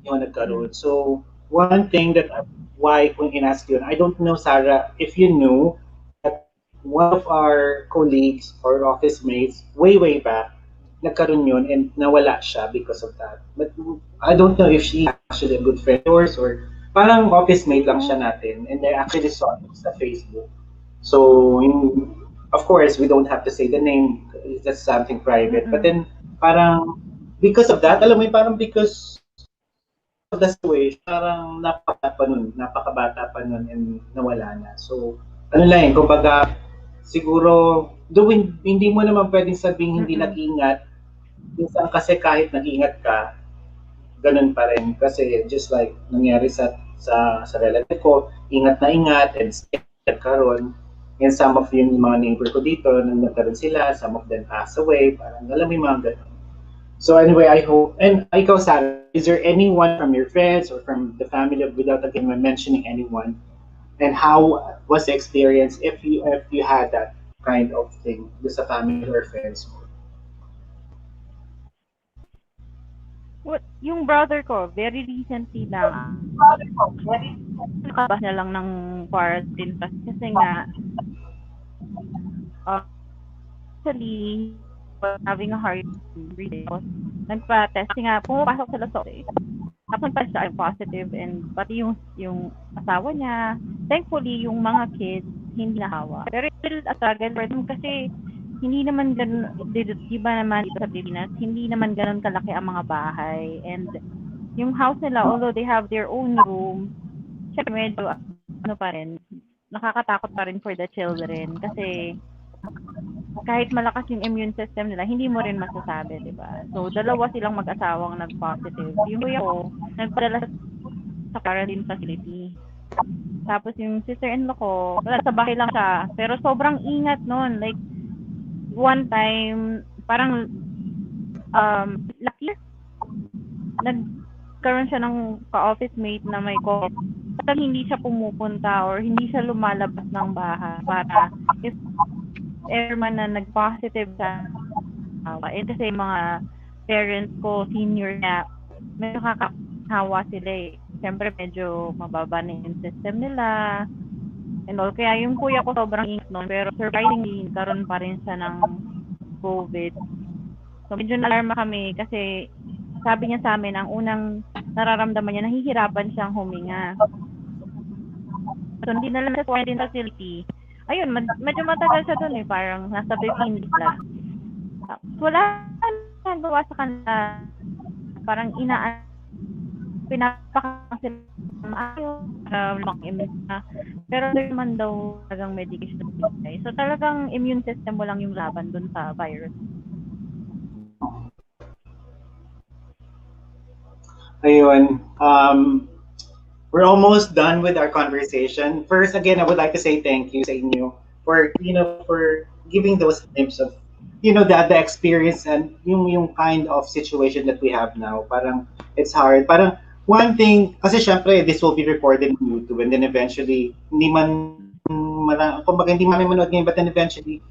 yung nagkaroon. So, one thing why kung inask yun, I don't know, Sarah, if you knew that one of our colleagues or office mates, way back, nagkaroon yun and nawala siya because of that. But I don't know if she actually a good friend of yours or parang office mate lang siya Oh. natin and I actually saw it sa Facebook. So, of course, we don't have to say the name. It's just something private. But Mm-mm. then, parang, because of that, alam mo yun, parang because of the situation, parang napakabata pa nun and nawala na. So, ano lang yun, kumbaga, siguro, though hindi mo naman pwedeng sabing hindi Mm-mm. nag-ingat, minsan kasi kahit nag-ingat ka, ganun pa rin. Kasi just like nangyari sa relative ko, ingat na ingat and nagkaroon. And some of yung mga neighbor ko dito, nung nagkaroon sila, some of them passed away, parang alam mo yung mga ganun. So anyway, I hope, and ikaw, Sarah, is there anyone from your friends or from the family without again mentioning anyone? And how was the experience if you had that kind of thing with sa family or friends mo? Yung brother ko, very recently lang, nakabas na lang ng quarantine kasi nga Actually, was having a hard time breathing. Tapos, nagpa-test kasi nga, pumapasok sila sa office. Tapos nagpa-test siya, positive, and pati yung asawa niya. Thankfully, yung mga kids, hindi nahawa. Pero it's still a struggle for them kasi hindi naman ganun, di ba naman dito sa Pilipinas, hindi naman ganun kalaki ang mga bahay. And yung house nila, although they have their own room, syempre medyo, ano pa rin, nakakatakot pa rin for the children. Kasi, kahit malakas yung immune system nila, hindi mo rin masasabi, di ba? So, dalawa silang mag-asawang nag-positive. Yung kuya ko, nagpadala sa quarantine facility. Tapos yung sister-in-law ko, wala, sa bahay lang siya. Pero sobrang ingat nun. Like, one time, parang, last year, nagkaroon siya ng ka-office mate na may COVID. At hindi siya pumupunta or hindi siya lumalabas ng bahay para if airman na nag-positive sa and kasi mga parents ko, senior na, medyo kakahawa sila eh. Siyempre, medyo mababa na yung system nila. And all. Kaya yung kuya ko sobrang ingat nun. Pero surprisingly, karoon pa rin siya ng COVID. So, medyo na-alarma kami kasi sabi niya sa amin, ang unang nararamdaman niya, nahihirapan siyang huminga. So, hindi na lang sa quarantine facility. Ayun, medyo matagal siya dun eh. Parang nasa 15 days lang. Wala nang gawa sa kanila. Parang pinapakang sila maayos, immune na. Pero doon naman daw talagang medication. So talagang immune system mo lang yung laban dun sa virus. Ayun. We're almost done with our conversation. First, again, I would like to say thank you sa inyo for, for giving those tips of, the experience and yung kind of situation that we have now. Parang, it's hard. Parang, one thing, kasi syempre, this will be recorded on YouTube and then eventually, kumbaga hindi man manood ngayon, but then eventually,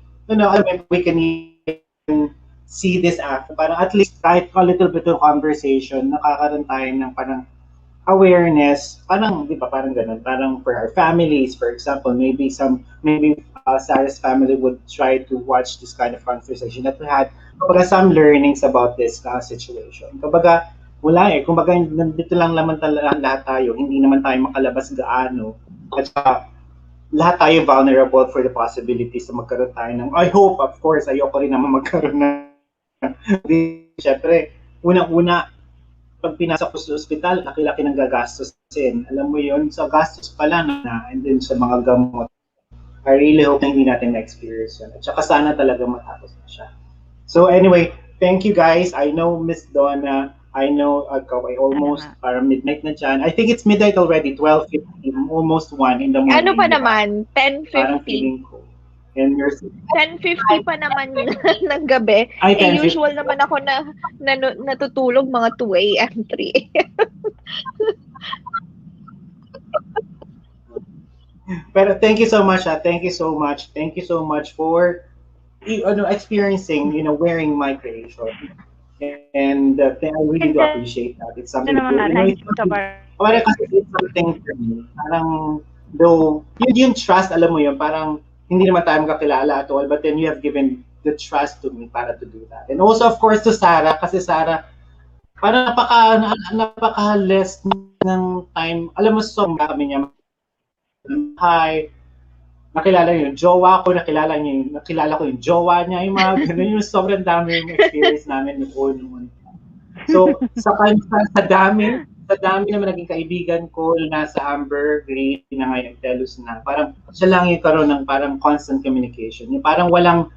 we can even see this after. Parang at least kahit a little bit of conversation, nakakaroon tayo ng parang awareness, parang, di ba, parang ganun, parang for our families, for example, maybe Sarah's family would try to watch this kind of conversation that we had, kumbaga some learnings about this situation. Kumbaga, wala eh, kumbaga, nandito lang naman lahat tayo, hindi naman tayo makalabas gaano, at saka, lahat tayo vulnerable for the possibilities na magkaroon tayo ng, I hope, of course, ayoko rin naman magkaroon ng, syempre, unang-una, pag pinasok ko sa ospital, laki-laki ng gagastusin. Alam mo yun, so gastos pa lang na, and then sa mga gamot. I really hope na hindi natin na-experience yun. At saka sana talaga matapos na siya. So anyway, thank you guys. I know Miss Donna, I know I almost parang midnight na dyan. I think it's midnight already, 12:50, almost 1 in the morning. Ano pa naman, 10:50. Parang feeling ko. And you're 10:50 pa naman ng gabi. Ay, usual naman ako na natutulog mga 2 a.m., 3 a.m. Pero thank you so much. Thank you so much. Thank you so much for experiencing, wearing my creation. And I really do appreciate that. It's something parang kasi it's something for me. Parang though yung trust, alam mo yun, parang hindi naman tayo magkakilala at all, but then you have given the trust to me para to do that. And also, of course, to Sarah, kasi Sarah, parang napaka-less ng time. Alam mo, so kami niya, hi, nakilala niyo yung jowa ko, nakilala ko yung jowa niya, yung mga ganun, yung sobrang dami yung experience namin noon. So, sa dami naman naging kaibigan ko na sa Amber, Green, na ngayon, Telus na, parang siya lang yung karoon ng parang constant communication. Yung parang walang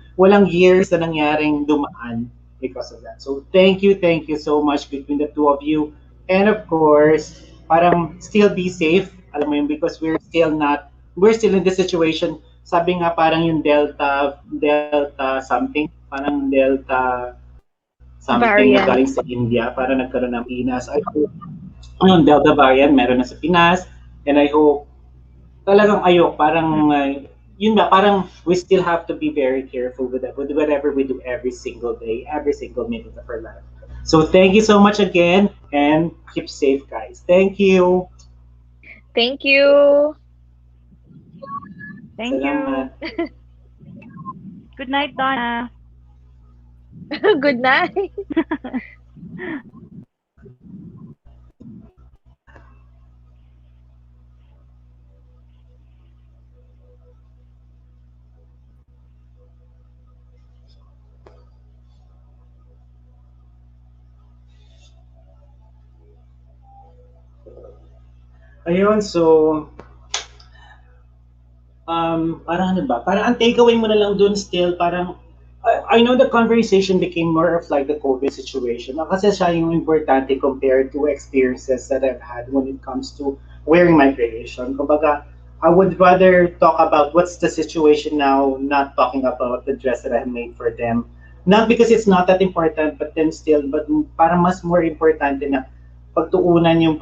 years na nangyaring dumaan because of that. So, thank you so much between the two of you. And of course, parang still be safe, alam mo yun, because we're still in this situation. Sabi nga parang yung Delta something, parang Delta something na galing sa India, parang nagkaroon ng Pinas. I hope yung Delta variant meron na sa Pinas, and I hope talagang parang yun ba, parang we still have to be very careful with whatever we do every single day, every single minute of our life. So thank you so much again, and keep safe, guys. Thank you. Thank you. Thank you. Good night, Donna. Good night. Ayun, so parang ano ba? Parang ang takeaway mo na lang dun still, parang, I know the conversation became more of like the COVID situation. Kasi siya yung importante compared to experiences that I've had when it comes to wearing my creation. Kumbaga, I would rather talk about what's the situation now, not talking about the dress that I made for them. Not because it's not that important, but then still, but parang mas more importante na pagtuunan yung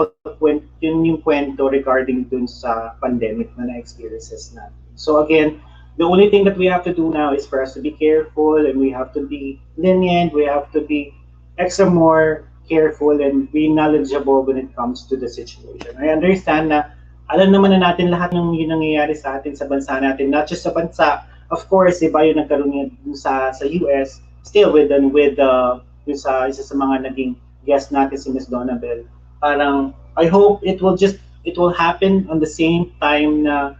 yung kwento regarding dun sa pandemic na na-experiences natin. So again, the only thing that we have to do now is for us to be careful, and we have to be lenient, we have to be extra more careful and be knowledgeable when it comes to the situation. I understand na alam naman na natin lahat ng yung nangyayari sa atin sa bansa natin, not just sa bansa. Of course, iba yung nagkaroon yun sa US, still yung sa isa sa mga naging guest natin si Ms. Donabel. Parang I hope it will happen on the same time na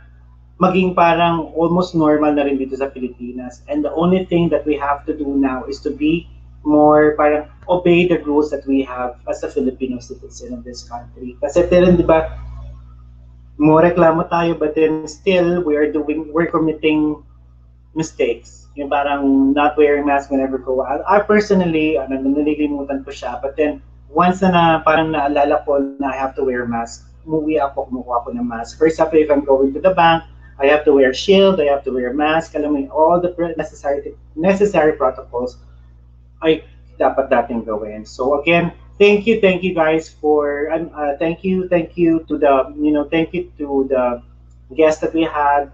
maging parang almost normal na rin dito sa Pilipinas. And the only thing that we have to do now is to be more parang obey the rules that we have as a Filipino citizen of this country. Kasi pero di ba, more reklamo tayo, but then still we're committing mistakes. Yung parang not wearing mask whenever go out. I personally, nalilimutan ko siya, but then once na parang naalala ko na I have to wear mask, kumuha ako ng mask. For example, if I'm going to the bank, I have to wear shield, I have to wear mask, alam mo, all the necessary protocols ay dapat natin gawin. So again, thank you guys for, thank you to the, thank you to the guests that we had,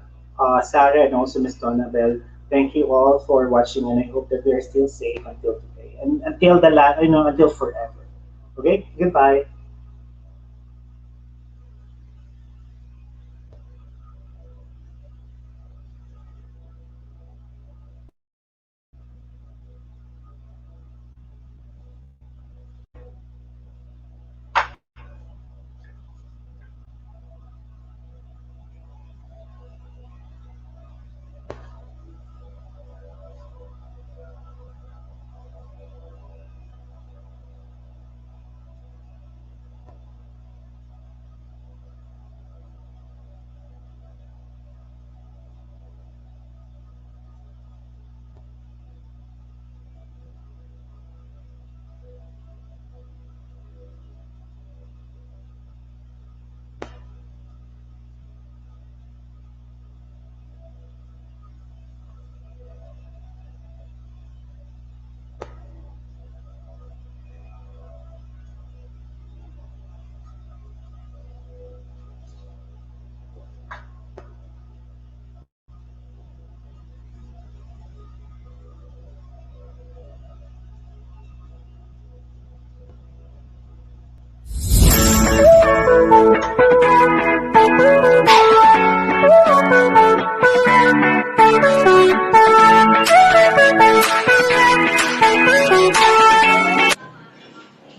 Sarah and also Ms. Donabel. Thank you all for watching, and I hope that we are still safe until today and until forever. Okay, goodbye.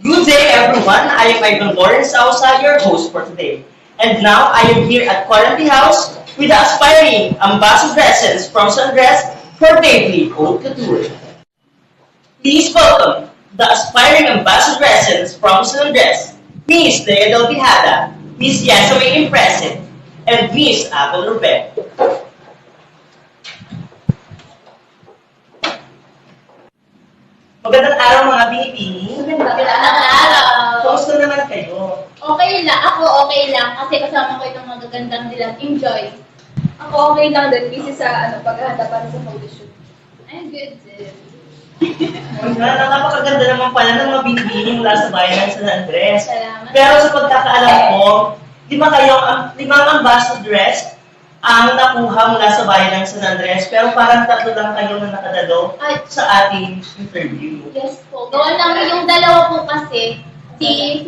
Good day, everyone. I am Idol Lawrence Sausa, your host for today. And now I am here at Quarantine House with the aspiring ambassadresses from Sundress for DAVE LEE Haute Couture. Please welcome the aspiring ambassadresses from Sundress, Miss Lea Del Tejada, Miss Yasaway Impressive, and Miss Apple Rubel. Magandang araw mga binibini. Magandang araw. Kumusta naman kayo? Okay lang. Ako okay lang kasi kasama ko itong magagandang nilang Enjoy. Ako okay lang din. Busy sa paghahanda para sa photoshoot. I'm good din. Napakaganda naman pala ng mga binibini mula sa bayan ng San Andres. Salamat. Pero sa pagkakaalam ko, limang ambassadress ang nakuha mula sa bayan ng San Andres, pero parang 3 lang kayo na nakadalo sa ating interview. Yes po. Gawa namin yung dalawa po kasi, si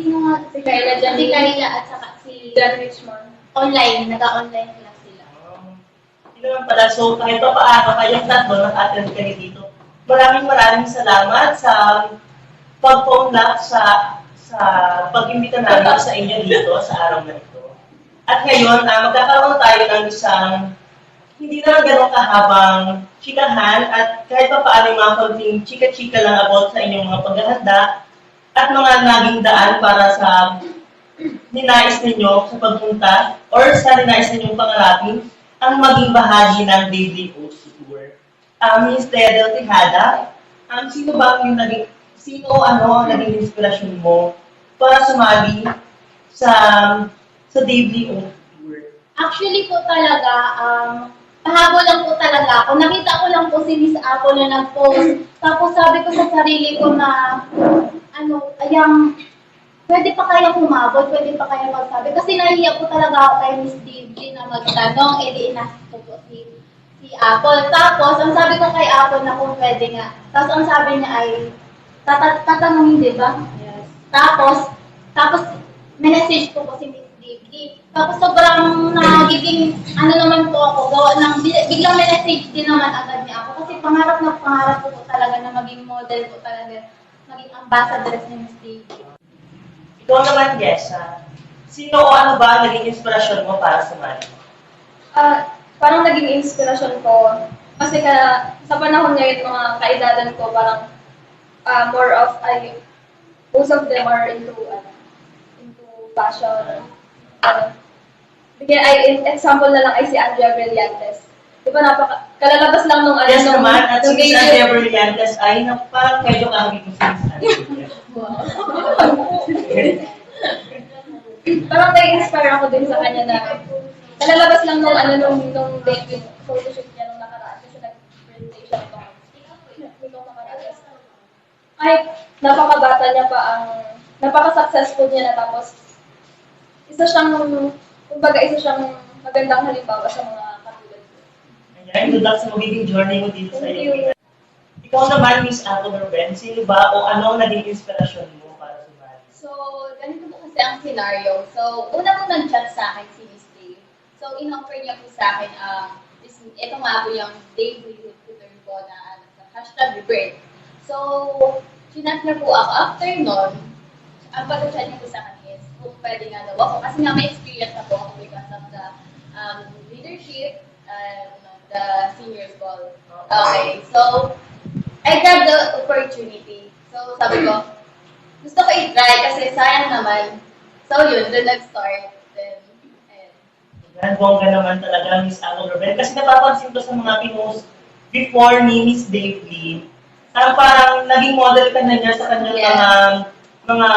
Kayla at saka si John Richmond. Online. Nag-online class sila. Yun naman pala, so kahit pa paano, kayong tatlo nag-attend kayo dito. Maraming salamat sa pag-phone sa pag-imbita namin sa inyo dito sa araw na ito. At ngayon, magkakaroon tayo ng isang hindi naman ganun kahabang chikahan at kahit pa paano mga konting chika-chika lang about sa inyong mga paghahanda at mga naging daan para sa ninais ninyo sa pagpunta or sa ninais ninyong pangarapin ang maging bahagi ng DAVE LEE Haute Couture. Ms. Del Tejada, sino ba yung naging naging inspirasyon mo para sumali sa DAVE LEE Haute Couture? Actually po talaga, pahabol lang po talaga ako. Nakita ko lang po si Miss Apple na nag-post. Tapos sabi ko sa sarili ko na, pwede pa kayang humabol, pwede pa kayang magsabi. Kasi nahihiya po talaga ako kay Miss Dave na magtanong, edi inas ko po si Apple. Tapos, ang sabi ko kay Apple na kung pwede nga. Tapos, ang sabi niya ay, tatanungin, di ba? Yes. Tapos, message ko po si Miss Dave. Tapos, sobrang nagiging, naman po ako, gawa ng, biglang message din naman agad niya ako. Kasi pangarap ko po talaga na maging model po talaga, maging ambassador ni Miss Dave. Ikaw naman, Jessa. Sino o ano ba ang naging inspirasyon mo para sumali? Parang naging inspirasyon ko. Kasi sa panahon ngayon, mga kaedadan ko, parang more of, most of them are into fashion. Example na lang ay si Andrea Brillantes. Di ba kalalabas lang nung Yes naman, at si Andrea Brillantes ay parang medyo kahawig mo sa Andrea. Parang na-inspire ako din sa kanya na kalalabas lang nung debut photoshoot niya nung nakaraan kasi nag-presentation nung nakaraan. Kahit napakabata niya pa napaka-successful niya na tapos isa siyang magandang halimbawa sa mga katulad ko. Ayan, good luck sa magiging journey mo dito sa iyo. Ikaw naman, Miss Apple Ben, sino ba o ano ang naging inspirasyon mo para sumali? So, ganito po kasi ang scenario. So, una po nag-chat sa akin si Miss Dave. So, in-offer niya po sa akin, ito nga po yung DAVE LEE Haute Couture po na hashtag rebirth. So, chinat niya po ako. After nun, ang pag-chat niya po sa akin is, kung pwede nga daw ako. Kasi nga may experience na po ako because of the leadership and the seniors ball. Okay, so, I got the opportunity. So, sabi ko, gusto ko i-try kasi sayang naman. So, yun, doon nag-start. Then, Yan, bongga naman talaga, Miss Apple Ben. Kasi napapansin ko sa mga pinost before ni Miss Dave Lee, parang naging model ka na niya sa kanyang mga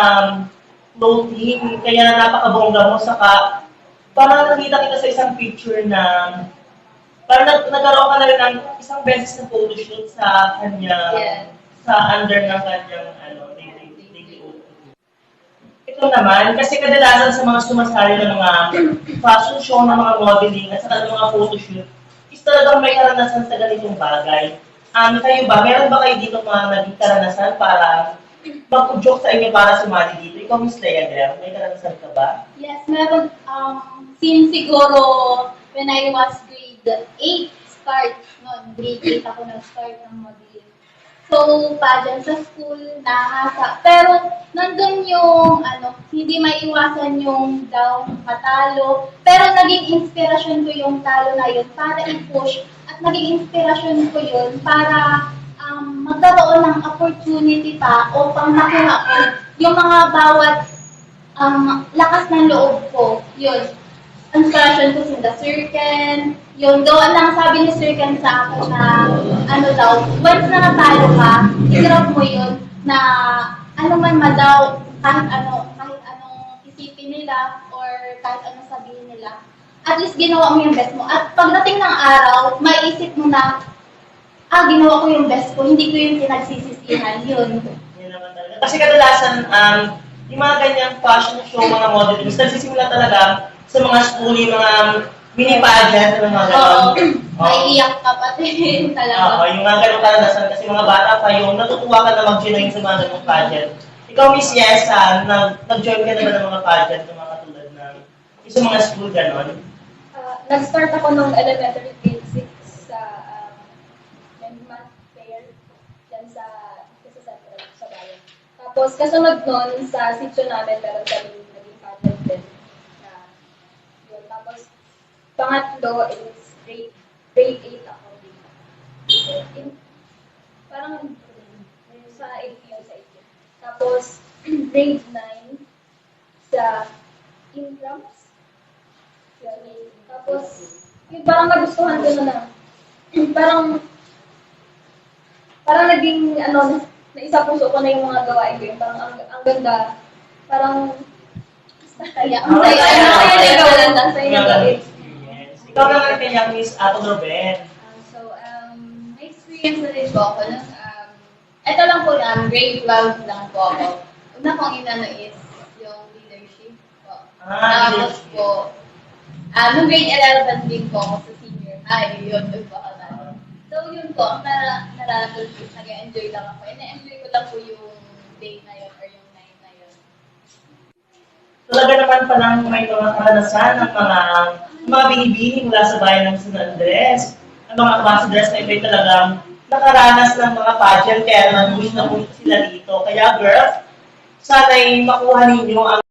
clothing. Kaya napakabongga mo. Saka, parang nakita kita sa isang picture na parang nagkaroon ka na rin ng isang beses na photoshoot sa kanya, sa under ng kanyang, daily outfit. Ito naman, kasi kadalasan sa mga sumasali ng mga fashion show, ng mga modeling, at saka ng mga photoshoot, is talagang may karanasan sa ganitong bagay. Kayo ba, meron ba kayo dito mga naging karanasan para mag-joke sa inyo para sumali dito? Ikaw, Miss Leia Del, may karanasan ka ba? yes, meron, since siguro when I was grade 8 start, grade 8 ako nag-start ng modeling. So, pageant sa school, nahasa. Pero, nandun yung, hindi maiwasan yung down, patalo. Pero, naging inspirasyon ko yung talo na yun para i-push. At naging inspirasyon ko yun para magkaroon ng opportunity pa upang makuha ko yung mga bawat lakas ng loob ko. Yun. Inspiration ko si The Circle. Yung doon lang sabi ni Circle sa akin na, once na natalo ka, i-drop mo yun na man madaw, kahit anong isipin nila or kahit anong sabihin nila. At least ginawa mo yung best mo. At pagdating ng araw, maiisip mo na, ginawa ko yung best ko, hindi ko yung pinagsisisihan. Yun. Yan naman talaga. Kasi kadalasan, yung mga ganyang fashion show, mga modeling, nagsisimula talaga sa mga school, yung mga mini pageant, mga gano'n. Maiiyak ka pa din talaga. Oo, yung mga gano'ng karanasan, kasi mga bata pa yung natutuwa ka na mag-join sa mga gano'ng pageant. Ikaw, Miss Yesa, nag-join ka na ba ng mga pageant, ng mga katulad ng sa mga school gano'n? Nag-start ako nung elementary grade 6. Tapos, kasunod nun, sa sitio namin, meron kami naging pageant din. Na, yun. Tapos, pangatlo is grade 8 ako. Parang sa 8 yun, sa 8 yun. Tapos, grade 9 sa ingrams. Tapos, yun, parang nagustuhan ko na parang naging, naisa puso ko na yung mga gawain ko yun. Parang ang ganda. Parang, ang saya. Ikaw naman kanya, Miss Ato Robin. May experience na rin po ako. Ito lang po lang, grade 12 lang po ako. Una kong inano is yung leadership po. Tapos po, nung grade 11 din po ako sa senior high, yun po ako na. So yun po, ang nararamdaman ko, nag-enjoy lang ako. Na-enjoy ko lang po yung day na yun or yung night na yun. Talaga naman palang may mga karanasan ng mga binibini mula sa bayan ng San Andres. Ang mga ambassadors na ito ay talagang nakaranas ng mga pageant kaya naman wish na wish sila dito. Kaya girls, sana'y makuha ninyo ang